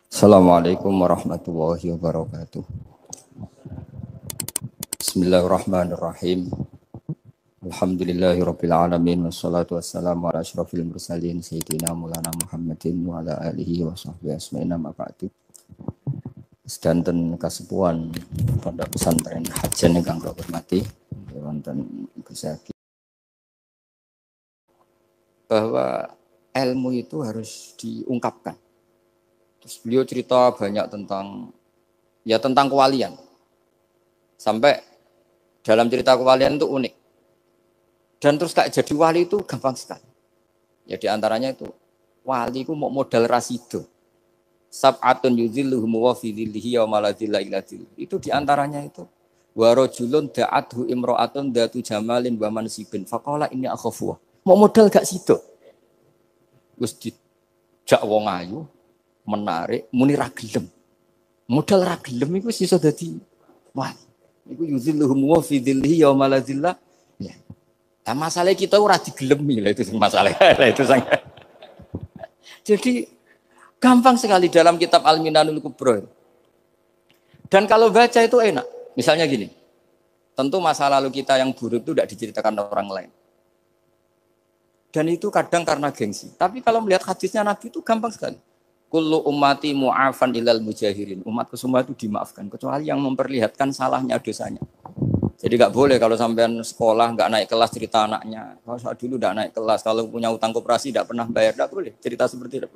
Assalamualaikum warahmatullahi wabarakatuh. Bismillahirrahmanirrahim. Alhamdulillahirabbil alamin wassalatu wassalamu ala asyrofil mursalin sayyidina Maulana Muhammadin wa ala alihi wa sahbihi asma'in amma ba'du. Sedanten kasepuhan Pondok Pesantren Hajan ingkang kula hormati wonten Gus Zaki bahwa ilmu itu harus diungkapkan. Terus beliau cerita banyak tentang kewalian. Sampai dalam cerita kewalian itu unik. Dan terus kayak jadi wali itu gampang sekali. Ya diantaranya itu wali itu mau modal rasido. Sab'atun yuzilluhum wa fi dhillihi yawma la dhilla illa dhilluh. Itu diantaranya itu wa rajulun da'athu imra'atun datu jamalin wa mansibin faqala inni akhafu. Mau modal gak sido. Wis dijak wong ayu menarik muni ra gelem. Modal ra gelem iku iso dadi wali. Iku yuzilluhum wa fi dhillihi yawma la dhilla. Ya. Nah, masalah kita ora digelemi lah itu masalah. Itu sangat. Jadi gampang sekali dalam kitab Al-Minanul Kubra. Dan kalau baca itu enak. Misalnya gini. Tentu masa lalu kita yang buruk itu tidak diceritakan orang lain. Dan itu kadang karena gengsi. Tapi kalau melihat hadisnya Nabi itu gampang sekali. Kullu ummati mu'afan ilal mujahirin. Umatku semua itu dimaafkan. Kecuali yang memperlihatkan salahnya dosanya. Jadi nggak boleh kalau sampean sekolah nggak naik kelas cerita anaknya. Kalau saat dulu nggak naik kelas, kalau punya utang koperasi nggak pernah bayar, nggak boleh cerita seperti itu.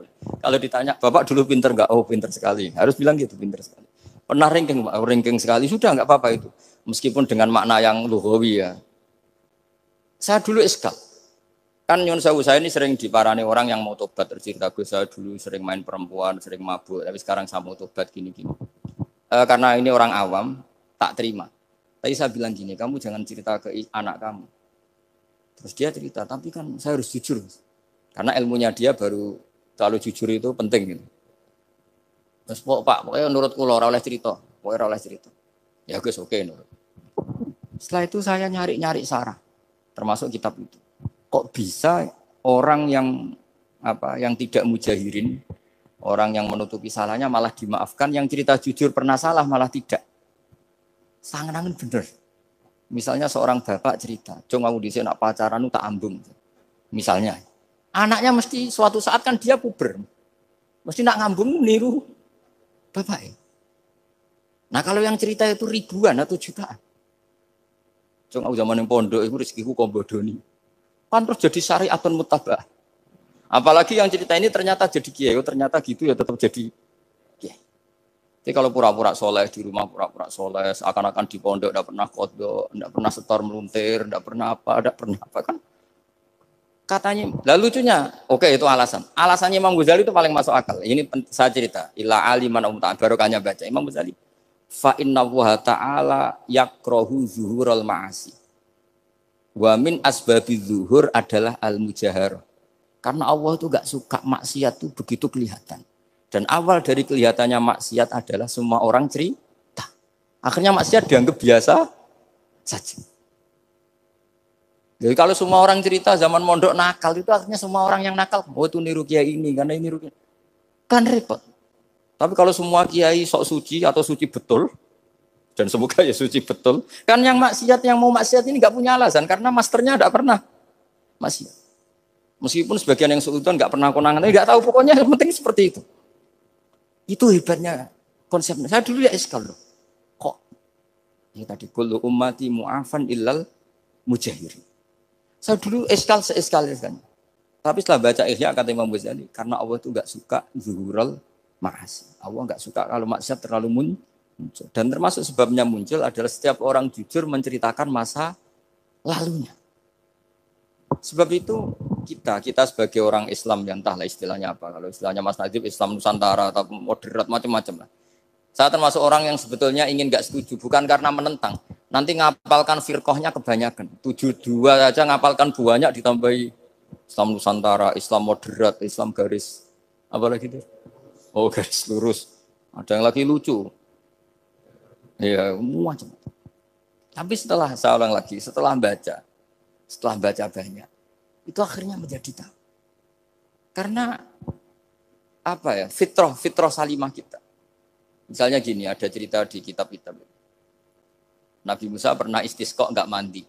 Kalau ditanya, bapak dulu pinter nggak? Oh pinter sekali. Harus bilang gitu, pinter sekali. Pernah ranking sekali, sudah nggak apa-apa itu. Meskipun dengan makna yang lughawi ya. Saya dulu iskal. Kan nyun sewu saya ini sering diparani orang yang mau tobat tercerita gue saya dulu sering main perempuan, sering mabuk, tapi sekarang saya mau tobat gini-gini. Karena ini orang awam, tak terima. Tapi saya bilang gini, kamu jangan cerita ke anak kamu. Terus dia cerita, tapi kan saya harus jujur. Karena ilmunya dia baru terlalu jujur itu penting. Gitu. Terus pokoknya menurut kula ora oleh cerita. Pokoknya ora oleh cerita. Ya guys, oke nurut. Setelah itu saya nyari-nyari sarah. Termasuk kitab itu. Kok bisa orang yang tidak mujahirin, orang yang menutupi salahnya malah dimaafkan, yang cerita jujur pernah salah malah tidak. Sangat bener. Misalnya seorang bapak cerita, "Jong aku dhisik nak pacaran tak ambung." Misalnya, anaknya mesti suatu saat kan dia puber. Mesti nak ngambung niru bapak. Nah, kalau yang cerita itu ribuan atau jutaan. Jong aku zaman yang pondok itu rezekiku kombodoni. Kan terus jadi syariatun mutabah. Apalagi yang cerita ini ternyata jadi kiai, ternyata gitu ya tetap jadi kiai. Jadi kalau pura-pura soleh di rumah pura-pura soleh, seakan-akan di pondok tidak pernah kodok, tidak pernah setor meluntir, tidak pernah apa kan? Katanya, lalu lucunya, oke itu alasan. Alasannya Imam Ghazali itu paling masuk akal. Ini saya cerita, illa aliman umta barokahnya baca Imam Ghazali. Fa inna wa ta'ala yakrohu zuhurul ma'asi. Wa min asbabi zuhur adalah al-mujaharah. Karena Allah itu gak suka maksiat itu begitu kelihatan. Dan awal dari kelihatannya maksiat adalah semua orang cerita. Akhirnya maksiat dianggap biasa saja. Jadi kalau semua orang cerita zaman mondok nakal itu akhirnya semua orang yang nakal. Oh itu niru kiai ini, karena ini niru kiai. Kan repot. Tapi kalau semua kiai sok suci atau suci betul, dan semoga ya suci betul, kan yang maksiat, yang mau maksiat ini gak punya alasan. Karena masternya gak pernah maksiat. Meskipun sebagian yang seutuhan gak pernah konangan, tapi gak tahu pokoknya yang penting seperti itu. Itu hebatnya konsepnya. Saya dulu ya iskal loh. Kok? Ya tadi kullu ummati mu'afan illal mujahirin. Saya dulu iskal. Tapi setelah baca Ihya kata Imam Ghazali, karena Allah itu enggak suka zuhurul ma'asi. Allah enggak suka kalau maksiat terlalu muncul. Dan termasuk sebabnya muncul adalah setiap orang jujur menceritakan masa lalunya. Sebab itu kita sebagai orang Islam yang entahlah istilahnya apa. Kalau istilahnya Mas Najib Islam Nusantara atau moderat macam-macam lah. Saya termasuk orang yang sebetulnya ingin gak setuju. Bukan karena menentang. Nanti ngapalkan firqahnya kebanyakan. 72 aja ngapalkan banyak ditambahi Islam Nusantara, Islam moderat, Islam garis. Apa lagi itu? Oh garis lurus. Ada yang lagi lucu. Ya macam. Tapi saya ulang lagi, setelah baca banyak, itu akhirnya menjadi tahu. Karena apa ya, fitrah salimah kita. Misalnya gini, ada cerita di kitab-kitab. Nabi Musa pernah istisqa enggak mandi.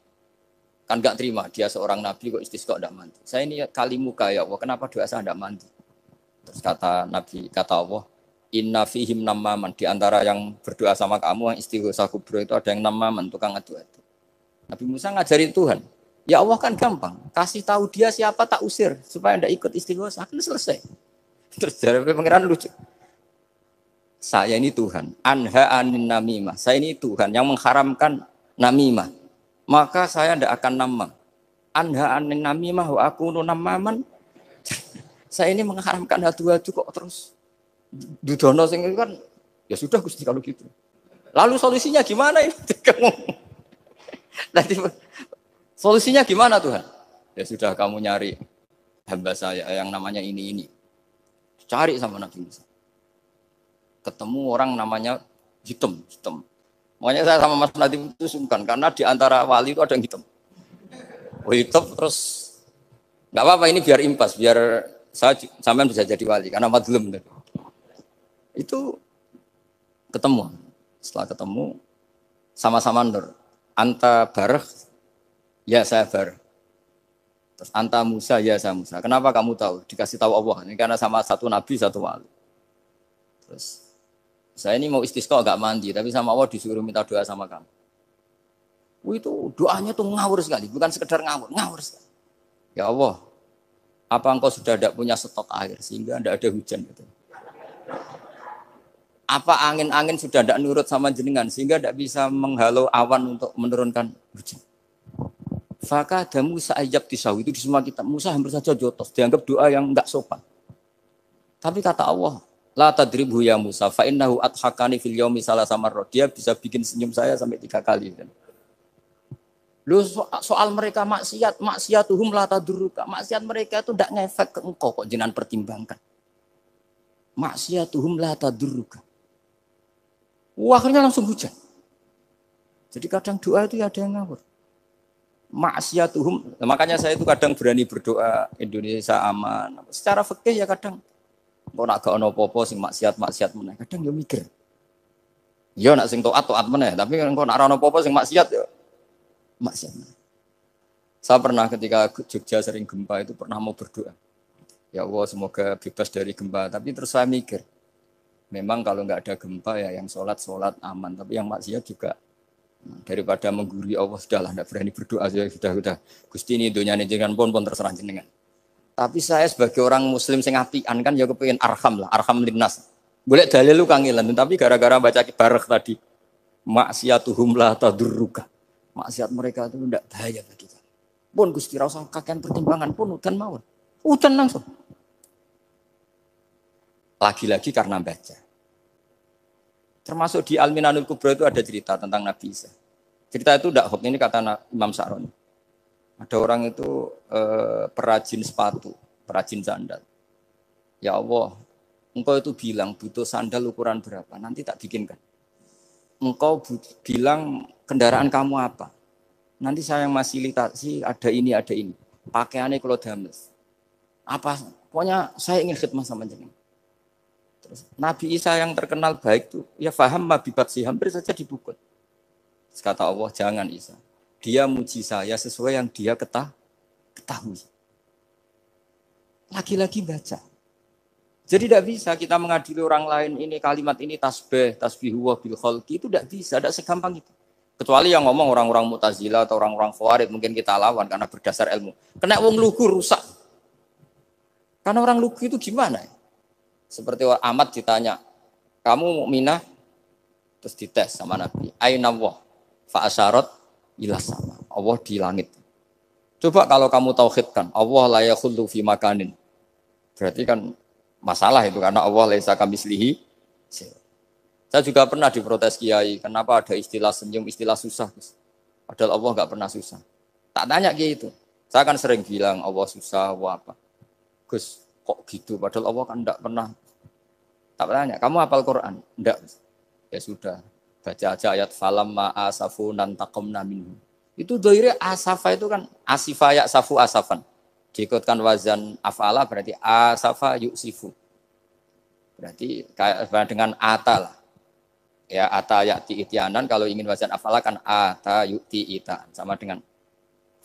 Kan enggak terima, dia seorang nabi kok istisqa enggak mandi. Saya ini kali muka ya Allah, kenapa doa saya enggak mandi? Terus kata Nabi, kata Allah, inna fihim namaman, di antara yang berdoa sama kamu yang istighosa kubro itu ada yang namaman, tukang adu. Nabi Musa ngajarin Tuhan. Ya Allah kan gampang, kasih tahu dia siapa tak usir supaya enggak ikut istighosa, kan selesai. Terus dari pengiran lucu. Saya ini Tuhan, anha anin namimah. Saya ini Tuhan yang mengharamkan namimah. Maka saya tidak akan namam. Anha anin namimah wa akunu namaman. Saya ini mengharamkan hadu-hadu kok terus. Dudono sing kan ya sudah Gusti kalau gitu. Lalu solusinya gimana ini? Nanti solusinya gimana Tuhan? Ya sudah kamu nyari hamba saya yang namanya ini. Cari sama Nabi Musa. Ketemu orang namanya hitam. Makanya saya sama Mas Nadim itu sungkan karena di antara wali itu ada yang hitam. Hitam terus nggak apa-apa ini biar impas, biar saya sampean bisa jadi wali karena madlum. Itu ketemu. Setelah ketemu sama-sama nur. Anta bareh, ya saya bareh. Terus anta Musa, ya saya Musa. Kenapa kamu tahu? Dikasih tahu Allah. Ini karena sama satu nabi, satu wali. Terus saya ini mau istisqa enggak mandi, tapi sama Allah disuruh minta doa sama kamu. Itu doanya tuh ngawur sekali, bukan sekedar ngawur sekali. Ya Allah, apa engkau sudah tidak punya stok air sehingga tidak ada hujan gitu? Apa angin-angin sudah tidak nurut sama jenengan sehingga tidak bisa menghalau awan untuk menurunkan hujan? Faka ada Musa ajab tisau itu di semua kitab. Musa hampir saja jotos, dianggap doa yang enggak sopan. Tapi kata Allah, la tadribhu ya Musa fa innahu adhakani fil yaumi salasa marrat. Dia bisa bikin senyum saya sampai 3 kali. Lu soal mereka maksiatuhum la tadurruka. Maksiat mereka itu tidak ngefek ke engkau kok jenengan pertimbangkan. Maksiatuhum la tadurruka. Akhirnya langsung hujan. Jadi kadang doa itu ada yang ngawur. Maksiatuhum, makanya saya itu kadang berani berdoa Indonesia aman. Secara fikih ya kadang kok nak gak ono apa-apa sing maksiat meneh. Kadang yo mikir. Ya nak sing taat meneh, tapi kok nak ono apa-apa sing maksiat ya maksiat meneh. Saya pernah ketika Jogja sering gempa itu pernah mau berdoa. Ya Allah semoga bebas dari gempa, tapi terus saya mikir. Memang kalau enggak ada gempa ya yang sholat aman, tapi yang maksiat juga daripada menggurui Allah sudahlah enggak berani berdoa sudah. Gusti ini dunyane jenengan pun terserah jenengan. Tapi saya sebagai orang muslim sing apian kan ya kepengin arham linnas. Boleh dalil lu kangelan, tapi gara-gara baca barek tadi maksiatuhum la tadurruka. Maksiat mereka itu tidak bahaya bagi kita. Pun Gusti ra usah kakean pertimbangan pun udan mawon. Udan langsung. Lagi-lagi karena baca. Termasuk di Al-Minanul Kubra itu ada cerita tentang Nabi Isa. Cerita itu tidak hoax, ini kata Imam Sa'roni. Ada orang itu perajin sepatu, perajin sandal. Ya Allah, engkau itu bilang butuh sandal ukuran berapa, nanti tak bikinkan. Engkau bilang kendaraan kamu apa, nanti saya yang fasilitasi ada ini. Pakaiannya kalau dames. Apa, pokoknya saya ingin khidmah sama jenengan. Terus Nabi Isa yang terkenal baik itu, ya faham mabibaksi, hampir saja dibukul. Terus kata Allah, jangan Isa. Dia muji saya sesuai yang dia ketahui. Lagi-lagi baca. Jadi tidak bisa kita mengadili orang lain ini kalimat ini tasbihu wa bil khalqi itu tidak bisa, tidak segampang itu. Kecuali yang ngomong orang-orang Mu'tazilah atau orang-orang Khawarij mungkin kita lawan karena berdasar ilmu. Kena wong lugu rusak. Karena orang lugu itu gimana? Seperti Ahmad ditanya, kamu mukminah? Terus dites sama Nabi. Aina Allah fa asyarat ila sama. Allah di langit. Coba kalau kamu tauhidkan, Allah la yakhullu fi makanin. Berarti kan masalah itu karena Allah laisa kamitslihi. Saya juga pernah diprotes kiai, kenapa ada istilah senyum, istilah susah. Padahal Allah enggak pernah susah. Tak tanya kiai itu. Saya kan sering bilang Allah susah, Allah apa. Gus, kok gitu? Padahal Allah kan enggak pernah. Tak tanya, kamu hafal Quran? Enggak. Ya sudah. Baca aja ayat falamma asafu nan taqamna minhu. Itu dhaire asafa itu kan asifa ya safu asafan. Diikutkan wazan afala berarti asafa yusifu. Berarti kayak dengan ata lah. Ya ata ya'ti ityanan, kalau ingin wazan afala kan ata yu'ti itaan. Sama dengan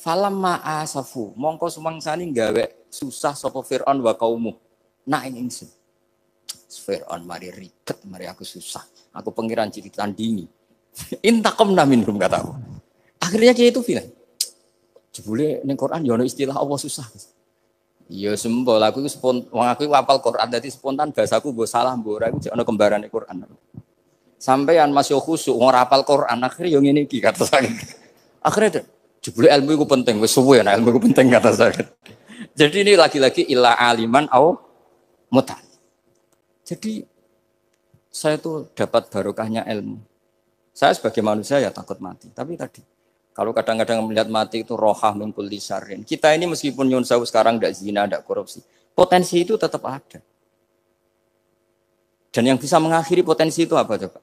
falamma asafu, mongko sumangsani gawe susah sapa Fir'aun wa kaumu. Nah ini ingsun. Fir'aun mari ribet, mari aku susah. Aku pengiran jadi tandingi. Intakom minhum kataku. Akhirnya dia itu bilang, jebule ning Quran yo ana istilah Allah susah. Iya sembol aku iku wong aku hafal Quran dadi spontan bahasaku mbok salah mbok ora iku jek ana kembarane Quran. Sampeyan masih khusyuk ora hafal Quran akhirnya yo ngene iki kata saya. Akhirnya jebule ilmu iku penting wis suwe nah ilmu iku penting kata saya. Jadi ini lagi-lagi illa aliman au mutal. Jadi saya tuh dapat barokahnya ilmu. Saya sebagai manusia ya takut mati, tapi tadi kalau kadang-kadang melihat mati itu rohah min kulli syarrin. Kita ini meskipun nyun sewu sekarang tidak zina, tidak korupsi, potensi itu tetap ada. Dan yang bisa mengakhiri potensi itu apa coba?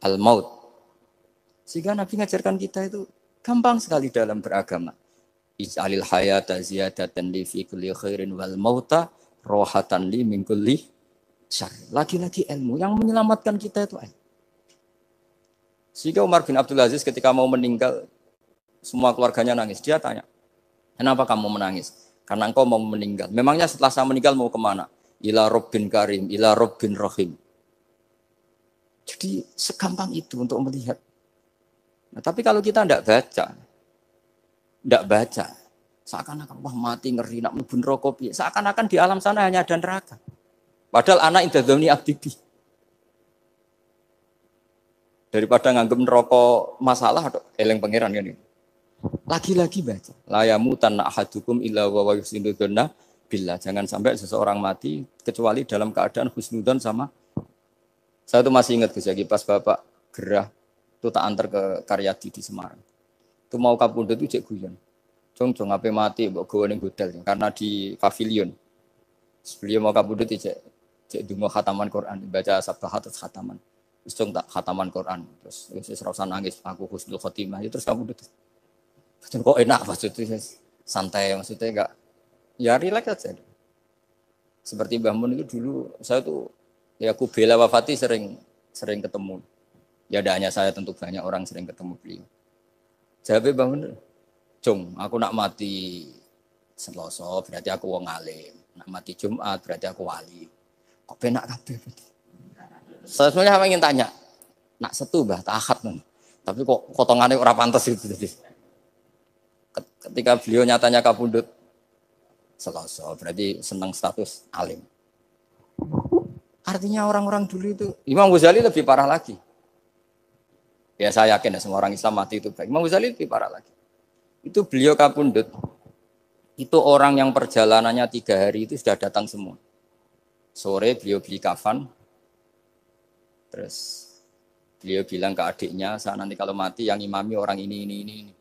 Al-maut. Sehingga Nabi ngajarkan kita itu gampang sekali dalam beragama. Ij'alil hayata ziyadatan li fi kulli khairin wal mauta rohatan li min kulli syarrin. Lagi-lagi ilmu yang menyelamatkan kita itu ilmu. Sehingga Umar bin Abdul Aziz ketika mau meninggal, semua keluarganya nangis. Dia tanya, kenapa kamu menangis? Karena engkau mau meninggal. Memangnya setelah saya meninggal mau kemana? Ila Rabbin Karim, ila Rabbin Rahim. Jadi segampang itu untuk melihat. Nah, tapi kalau kita tidak baca, seakan-akan wah mati ngeri, nak mlebu neraka piye. Seakan-akan di alam sana hanya ada neraka. Padahal anak indadzoni abdibi. Daripada nganggep neraka masalah atau eleng pangeran kan ini. Lagi-lagi baca. La yamutan ahadukum illa wa yusnuduna billah. Jangan sampai seseorang mati kecuali dalam keadaan husnudzon sama. Saya tuh masih ingat Gus Yaki pas Bapak gerah itu tak antar ke Karyadi di Semarang. Itu mau kapundhut itu cek guyon. Jong ape mati mbok gawe ning hotel karena di pavilion. Beliau mau kapundhut cek donga khataman Quran, baca sabbahat khataman. Terus tak khataman Quran, terus rasa nangis, aku husnul khotimah, terus kamu udah, kok enak maksudnya, santai maksudnya enggak, ya relax aja. Seperti Mbah Mun itu dulu, saya tuh, ya aku bela wafati sering ketemu, ya ada hanya saya tentu banyak orang sering ketemu beliau. Jawabnya Mbah Mun, Jom, aku nak mati Selasa berarti aku wong alim, nak mati Jumat berarti aku wali, kok penak kabeh. Saya sebenarnya ingin tanya, nak setu bah tahat nih, tapi kok potongannya orang pantas itu jadi. Ketika beliau nyatanya kapundut, Selasa berarti senang status alim. Artinya orang-orang dulu itu, Imam Ghazali lebih parah lagi. Ya saya yakin ya semua orang Islam mati itu baik. Imam Ghazali lebih parah lagi. Itu beliau kapundut, itu orang yang perjalanannya 3 hari itu sudah datang semua. Sore beliau beli kafan. Terus beliau bilang ke adiknya, saya nanti kalau mati yang imami orang ini.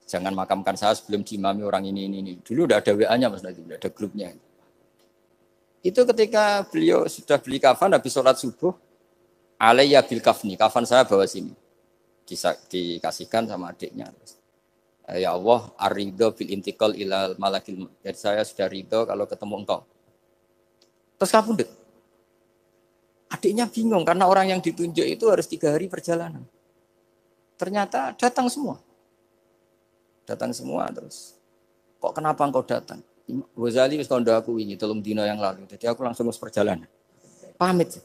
Jangan makamkan saya sebelum diimami orang ini. Dulu udah ada WA-nya Mas Nabi, udah ada grupnya. Itu ketika beliau sudah beli kafan, habis sholat subuh, alayya bil kafni, kafan saya bawa sini. Dikasihkan sama adiknya. Ya Allah, ar-ridho bil intiqal ilal malakil. Jadi saya sudah ridho kalau ketemu engkau. Terus kapundut. Adiknya bingung karena orang yang ditunjuk itu harus 3 hari perjalanan. Ternyata datang semua. Datang semua terus. Kok kenapa engkau datang? Ghazali wis kandha aku wingi 3 dina yang lalu. Jadi aku langsung harus perjalanan. Pamit.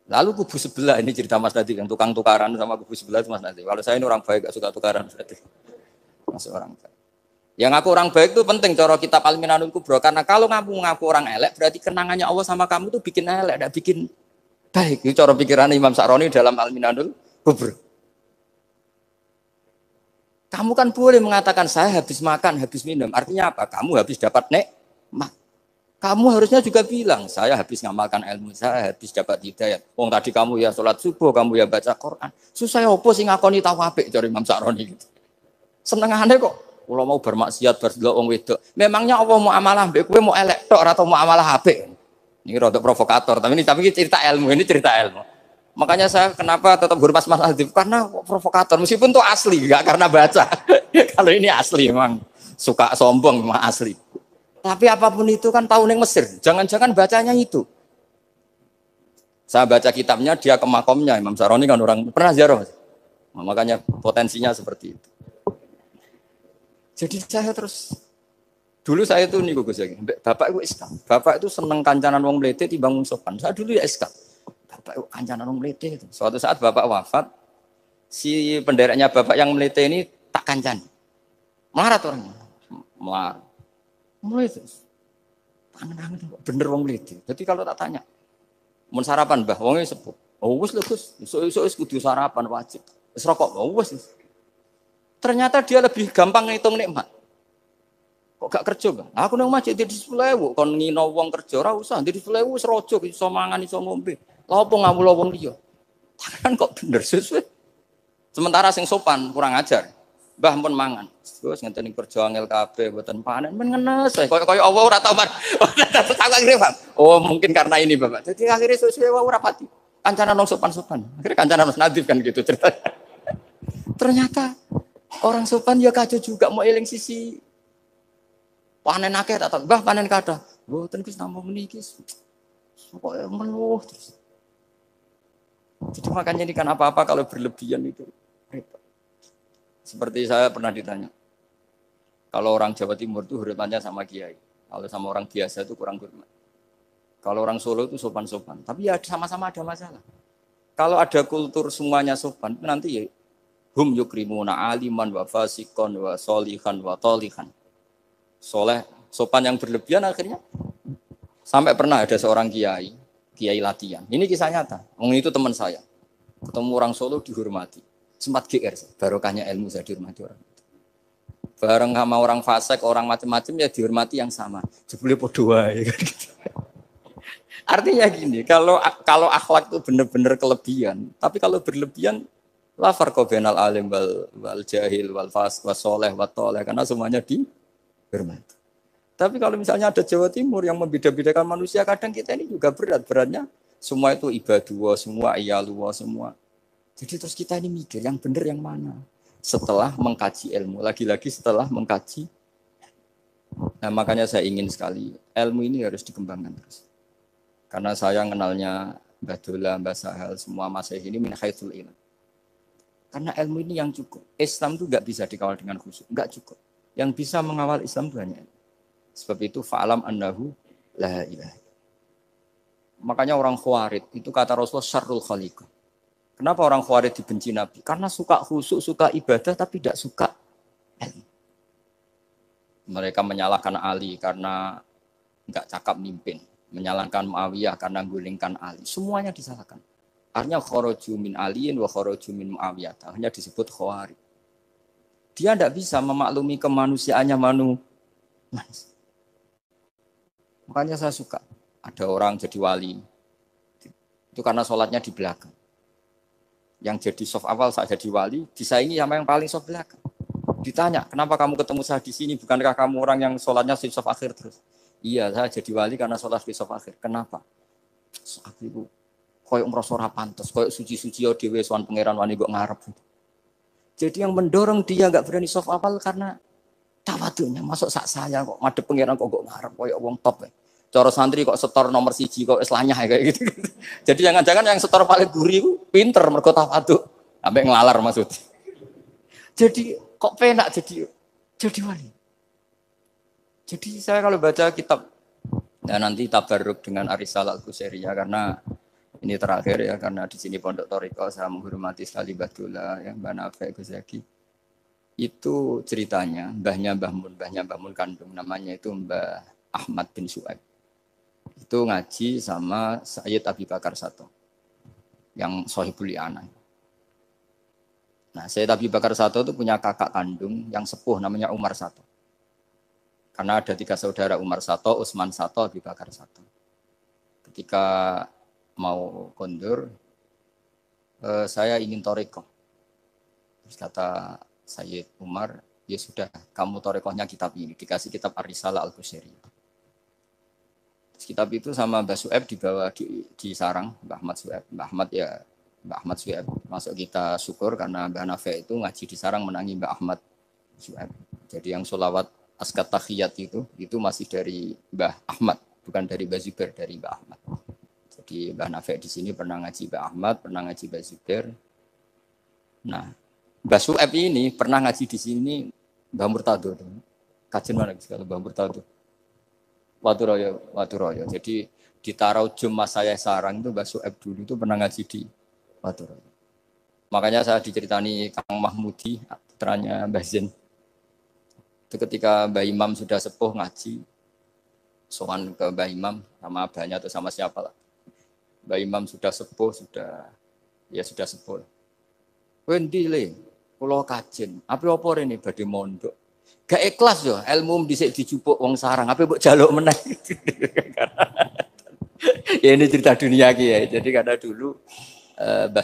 Lalu kubu sebelah ini cerita Mas Nadi yang tukang tukaran sama kubu sebelah itu Mas Nadi. Kalau saya ini orang baik gak suka tukaran berarti. Masuk orang baik. Yang ngaku orang baik itu penting cara kitab Al-Minanul Kubra karena kalau ngaku orang elek berarti kenangannya Allah sama kamu itu bikin elek, tidak bikin baik. Itu cara pikiran Imam Sa'roni dalam Al-Minanul Kubra. Kamu kan boleh mengatakan saya habis makan, habis minum. Artinya apa? Kamu habis dapat nikmat. Kamu harusnya juga bilang saya habis ngamalkan ilmu, saya habis dapat hidayah. Wong tadi kamu ya sholat subuh, kamu ya baca Quran. Susah opo sing ngakoni tahu apik cara Imam Sa'roni gitu. Senengane kok. Kalau mau bermaksiat berdelok wong wedok, memangnya Allah mau amalah mbek kowe mau elek tok atau mau amalah apik? Ini rada provokator, tapi ini cerita ilmu, Makanya saya kenapa tetap hormat Mas Adib karena provokator meskipun itu asli, enggak karena baca. Kalau ini asli memang suka sombong memang asli. Tapi apapun itu kan tahu ning Mesir, jangan-jangan bacanya itu. Saya baca kitabnya, dia ke makomnya. Imam Saroni kan orang pernah ziarah. Nah, makanya potensinya seperti itu. Jadi saya terus, dulu saya tuh nih Gus ya, bapak itu SK. Bapak itu seneng kancanan wong mlete timbang wong sopan. Saya dulu ya SK. Bapak itu kancanan wong mlete itu. Suatu saat bapak wafat, si pendereknya bapak yang mlete ini tak kancan. Melarat orangnya. Melarat. Mulai terus. Tangan-tangan bener wong mlete. Jadi kalau tak tanya, mun sarapan Mbah, wonge sepuh. Oh wis lho Gus, esuk-esuk wis kudu sarapan wajib. Wis rokok, oh wis. Ternyata dia lebih gampang ngitung nikmat. Kok gak kerja, Bang? Aku nang masjid di 10.000, kon ngino wong kerja ora usah, di 10.000 wis rojo iso mangan iso ngombe. Lha opo ngawula wong liya? Kan kok bener sesuai. Sementara sing sopan kurang ajar. Mbah pun mangan. Terus ngenteni kerja angel kabeh mboten panen men ngenes. Kaya Allah ora tau man. Oh, mungkin karena ini, Bapak. Jadi akhirnya sesuai wae ora pati. Kancanan wong sopan-sopan. Akhirnya kancanan Mas Nadif kan gitu ceritanya. Ternyata orang sopan ya kacau juga mau eling sisi panen akeh tak tahu. Mbah panen kathah. Mboten Gus namung meniki. Pokoke meluh terus. Jadi makanya ini kan apa-apa kalau berlebihan itu repot. Seperti saya pernah ditanya, kalau orang Jawa Timur itu hormatnya sama kiai, kalau sama orang biasa itu kurang hormat. Kalau orang Solo itu sopan-sopan, tapi ya sama-sama ada masalah. Kalau ada kultur semuanya sopan, nanti ya hum yukrimuna aliman wa fasikon wa solihan wa tolihan. Soleh, sopan yang berlebihan akhirnya sampai pernah ada seorang kiai latihan. Ini kisah nyata. Itu teman saya. Ketemu orang Solo dihormati. Sempat GR, barokahnya ilmu saya dihormati orang. Bareng sama orang fasik, orang macam-macam ya dihormati yang sama. Jebule podo wae kan gitu. Artinya gini, kalau akhlak itu benar-benar kelebihan, tapi kalau berlebihan la farqa bainal alim wal jahil wal fasik was saleh wat thaleh karena semuanya dihormati. Tapi kalau misalnya ada Jawa Timur yang membeda-bedakan manusia, kadang kita ini juga beratnya semua itu ibadah, semua iyalullah, semua. Jadi terus kita ini mikir yang benar yang mana? Setelah mengkaji ilmu, lagi-lagi setelah mengkaji. Nah makanya saya ingin sekali ilmu ini harus dikembangkan terus. Karena saya kenalnya Mbah Dola, Mbah Sahal, semua Masehi ini min haitsul ilm. Karena ilmu ini yang cukup. Islam itu enggak bisa dikawal dengan khusyuk, enggak cukup. Yang bisa mengawal Islam itu hanya ilmu. Sebab itu fa'alam annahu la ilaha. Makanya orang Khawarij itu kata Rasulullah syarrul khaliqah. Kenapa orang Khawarij dibenci Nabi? Karena suka khusyuk, suka ibadah tapi tidak suka ilmu. Mereka menyalahkan Ali karena enggak cakap mimpin, menyalahkan Muawiyah karena gulingkan Ali. Semuanya disalahkan. Artinya kharaju min aliyin wa kharaju min Muawiyah. Hanya disebut Khawarij. Dia tidak bisa memaklumi kemanusiaannya manusia. Makanya saya suka ada orang jadi wali. Itu karena sholatnya di belakang. Yang jadi soft awal saat jadi wali, disaingi sama yang paling soft belakang. Ditanya, kenapa kamu ketemu saya di sini? Bukankah kamu orang yang sholatnya di soft akhir terus? Iya, saya jadi wali karena sholat di soft akhir. Kenapa? Aku itu koyok merasa ora pantes, koyok suci-suci yo dhewe sowan pangeran wani kok ngarep. Jadi yang mendorong dia enggak berani soft awal karena tawadhunya. Masuk sak saya kok madhep pangeran kok ngarep koyok wong top. Cara santri kok setor nomor 1 kok wis lanyah kayak gitu. Jadi jangan-jangan yang setor paling guri ku pinter mergo tawadhu. Sampai ngelalar maksudnya. Jadi kok penak jadi wali. Jadi saya kalau baca kitab ya nanti tabarruk dengan Ar-Risalah Al-Qusairiyah karena ini terakhir ya karena di sini Pondok Thariqah saya menghormati sekali Mbah Dola yang Mbah Nafek Gus Zaki. Itu ceritanya mbahnya Mbah Mun kandung namanya itu Mbah Ahmad bin Su'aib. Itu ngaji sama Sayyid Abi Bakar Sato yang Sohibul I'anah. Nah, Sayyid Abi Bakar Sato itu punya kakak kandung yang sepuh namanya Umar Sato. Karena ada 3 saudara Umar Sato, Utsman Sato, Abi Bakar Sato. Ketika mau kondur, saya ingin thariqah. Terus kata Sayyid Umar, ya sudah, kamu thariqahnya kitab ini, dikasih kitab Ar-Risalah Al-Qusairiyah. Kitab itu sama Mbah Su'aib dibawa di sarang Mbah Ahmad Su'aib. Mbah Ahmad Su'aib masuk kita syukur karena Mbah Nafek itu ngaji di sarang menangi Mbah Ahmad Su'aib. Jadi yang sholawat askat tahiyat itu masih dari Mbah Ahmad, bukan dari Mbah Zubair, dari Mbah Ahmad. Jadi Mbah Nafek di sini pernah ngaji Mbah Ahmad, pernah ngaji Mbah Zubair. Nah, Mbah Su'eb ini pernah ngaji di sini Mbah Murtado. Kajian mana kalau Mbah Murtado? Waturoyo. Jadi di Taraujum Mas saya Sarang itu Mbah Su'eb dulu itu pernah ngaji di Waturoyo. Makanya saya diceritani Kang Mahmudi, putranya Mbah Zain. Itu ketika Mbah Imam sudah sepuh ngaji, sowan ke Mbah Imam sama abahnya atau sama siapa lah. Mbah Imam sudah sepuh, sudah sepuh. Kowe ndi le? Kula kajen. Apa rene badhe mondok. Gak ikhlas yo, ilmu dhisik dijupuk wong sarang, apa mbok jaluk meneh. Ya ini cerita dunia ki ya. Jadi karena dulu Mbah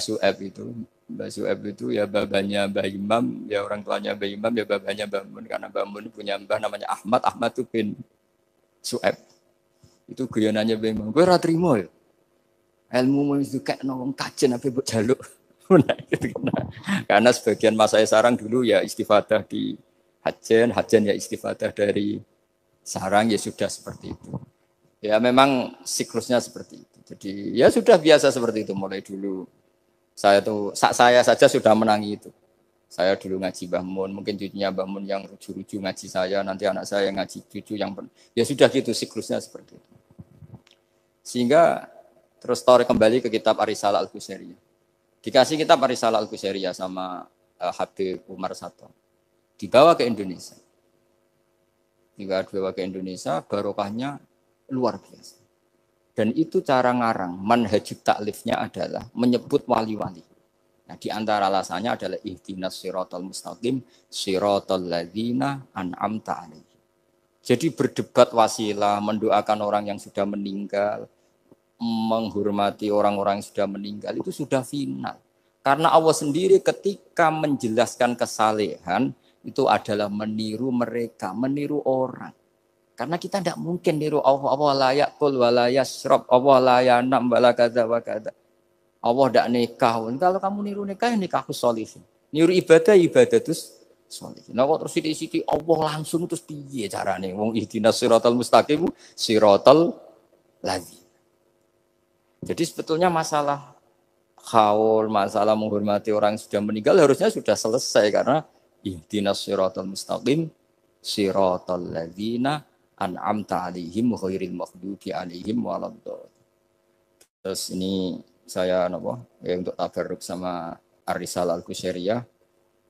Su'eb itu ya babanya Mbah Imam, ya orang tuanya Mbah Imam, ya babanya Mbah Mun. Karena Mbah Mun punya mbah namanya Ahmad itu bin Su'eb. Itu guyonannya Mbah Imam. Kowe ora trimo ya. Ilmu itu kayak nong kajen apa mbok jaluk. Karena sebagian mas saya sarang dulu ya istifadah di hajen ya istifadah dari sarang, ya sudah seperti itu. Ya memang siklusnya seperti itu. Jadi ya sudah biasa seperti itu mulai dulu. Saya saja sudah menangi itu. Saya dulu ngaji Mbah Mun, mungkin cucunya Mbah Mun yang ruju-ruju ngaji saya, nanti anak saya yang ngaji cucu yang ya sudah gitu siklusnya seperti itu. Sehingga terus tarik kembali ke kitab Ar-Risalah Al-Qusairiyah. Dikasih kitab Ar-Risalah Al-Qusairiyah sama Habib Umar Sato. Dibawa ke Indonesia. Dibawa ke Indonesia, barokahnya luar biasa. Dan itu cara ngarang, manhajut taklifnya adalah menyebut wali-wali. Nah, di antara alasannya adalah ihdinas siratal mustaqim, siratal ladzina an'amta alaihim. Jadi berdebat wasilah, mendoakan orang yang sudah meninggal, menghormati orang-orang yang sudah meninggal itu sudah final. Karena Allah sendiri ketika menjelaskan kesalehan itu adalah meniru mereka, meniru orang. Karena kita tidak mungkin niru Allah la yaqul wa la yashrab, Allah la yanam wa la kadza wa kadza. Allah tidak nikah. Kalau kamu niru nikah, nikahku sholihin. Niru ibadah terus sholihin. Nah kok terus sithik-sithik Allah langsung terus piye carane? Wong ihdinas siratal mustaqim, siratal ladzina. Jadi sebetulnya masalah haul, masalah menghormati orang yang sudah meninggal harusnya sudah selesai karena ihdinas siratal mustaqim siratal ladzina an'amta 'alaihim ghairil maghdubi 'alaihim waladdallin. Terus ini saya untuk tabarruk sama Ar-Risalah Al-Qusairiyah.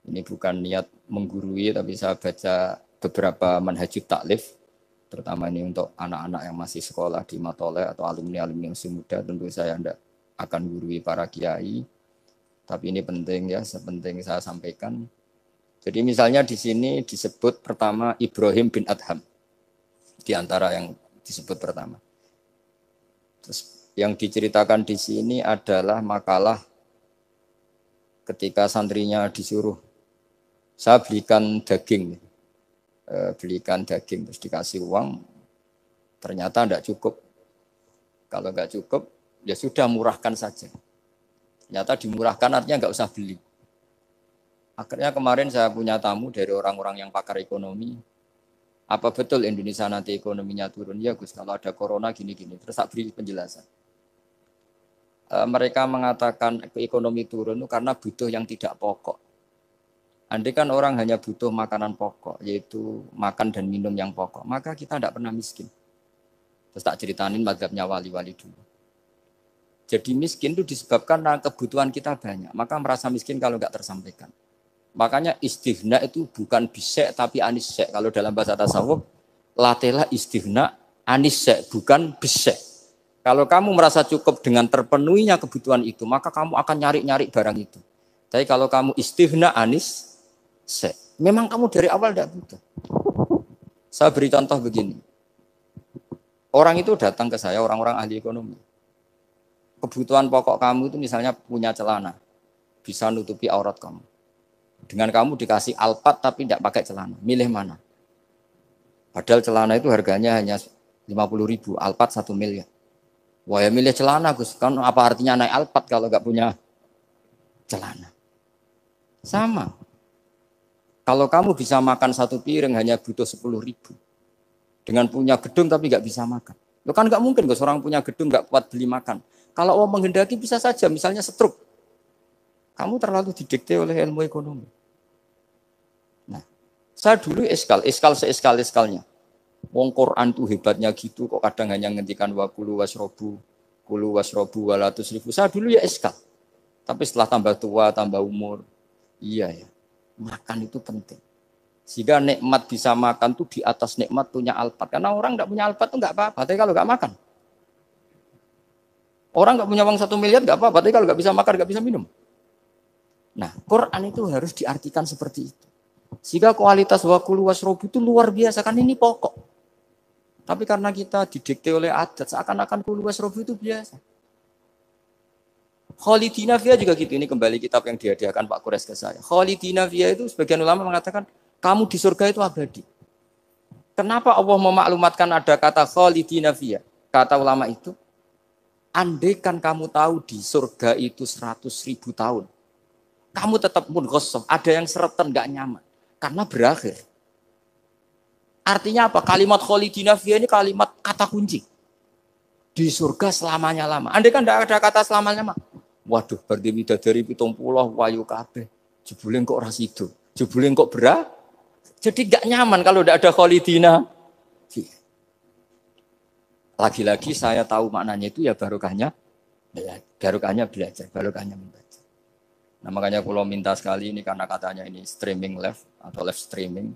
Ini bukan niat menggurui tapi saya baca beberapa manhajut taklif. Terutama ini untuk anak-anak yang masih sekolah di Matoleh atau alumni-alumni yang masih muda, tentu saya tidak akan gurui para kiai. Tapi ini penting ya, sepenting saya sampaikan. Jadi misalnya di sini disebut pertama Ibrahim bin Adham. Di antara yang disebut pertama. Terus yang diceritakan di sini adalah makalah ketika santrinya disuruh, saya belikan daging terus dikasih uang, ternyata tidak cukup. Kalau nggak cukup, ya sudah murahkan saja. Ternyata dimurahkan artinya nggak usah beli. Akhirnya kemarin saya punya tamu dari orang-orang yang pakar ekonomi. Apa betul Indonesia nanti ekonominya turun? Ya Gus, kalau ada corona gini-gini. Terus saya beri penjelasan. Mereka mengatakan ekonomi turun itu karena butuh yang tidak pokok. Andai kan orang hanya butuh makanan pokok, yaitu makan dan minum yang pokok, maka kita tidak pernah miskin. Terus tak ceritainin mazhabnya wali-wali dulu. Jadi miskin itu disebabkan karena kebutuhan kita banyak, maka merasa miskin kalau nggak tersampaikan. Makanya istighna itu bukan bisek tapi anisek. Kalau dalam bahasa tasawuf, latela istighna anisek, bukan bisek. Kalau kamu merasa cukup dengan terpenuhinya kebutuhan itu, maka kamu akan nyari-nyari barang itu. Tapi kalau kamu istighna anis, memang kamu dari awal tidak butuh. Saya beri contoh begini. Orang itu datang ke saya, orang-orang ahli ekonomi. Kebutuhan pokok kamu itu misalnya punya celana, bisa nutupi aurat kamu. Dengan kamu dikasih Alphard tapi tidak pakai celana, milih mana? Padahal celana itu harganya hanya 50.000, Alphard 1 miliar. Wah ya milih celana Gus, kan apa artinya naik Alphard kalau nggak punya celana? Sama. Kalau kamu bisa makan 1 piring hanya butuh 10.000. Dengan punya gedung tapi nggak bisa makan. Lo kan nggak mungkin Gus, orang punya gedung nggak kuat beli makan. Kalau Allah menghendaki bisa saja, misalnya stroke. Kamu terlalu didikte oleh ilmu ekonomi. Nah, saya dulu eskal seeskal-eskalnya. Wong Quran tuh hebatnya gitu, kok kadang hanya ngendikan kulu wasrobu walatus ribu. Saya dulu ya eskal. Tapi setelah tambah tua, tambah umur, iya ya, makan itu penting. Sehingga nikmat bisa makan tuh di atas nikmat punya alpat. Karena orang nggak punya alpat tuh nggak apa-apa, tapi kalau nggak makan. Orang nggak punya uang 1 miliar nggak apa-apa, tapi kalau nggak bisa makan, nggak bisa minum. Nah, Quran itu harus diartikan seperti itu. Sehingga kualitas kulu wasrobu itu luar biasa, kan ini pokok. Tapi karena kita didikte oleh adat, seakan-akan kulu wasrobu itu biasa. Khalidina Fiyah juga gitu. Ini kembali kitab yang dihadiahkan Pak Kures ke saya. Khalidina Fiyah itu sebagian ulama mengatakan kamu di surga itu abadi. Kenapa Allah memaklumatkan ada kata Khalidina Fiyah? Kata ulama itu, andaikan kamu tahu di surga itu 100.000 tahun, kamu tetap munghasab, ada yang seretan gak nyaman karena berakhir. Artinya apa? Kalimat Khalidina Fiyah ini kalimat kata kunci. Di surga selamanya lama. Andaikan tidak ada kata selamanya lama, waduh, berarti widadari 70 wayu kabeh. Jebule kok ora sido. Jebule kok berat. Jadi gak nyaman kalau tidak ada Khalidina. Lagi-lagi saya tahu maknanya itu ya barokahnya belajar, barokahnya membaca. Nah makanya kalau minta sekali ini karena katanya ini streaming live atau live streaming.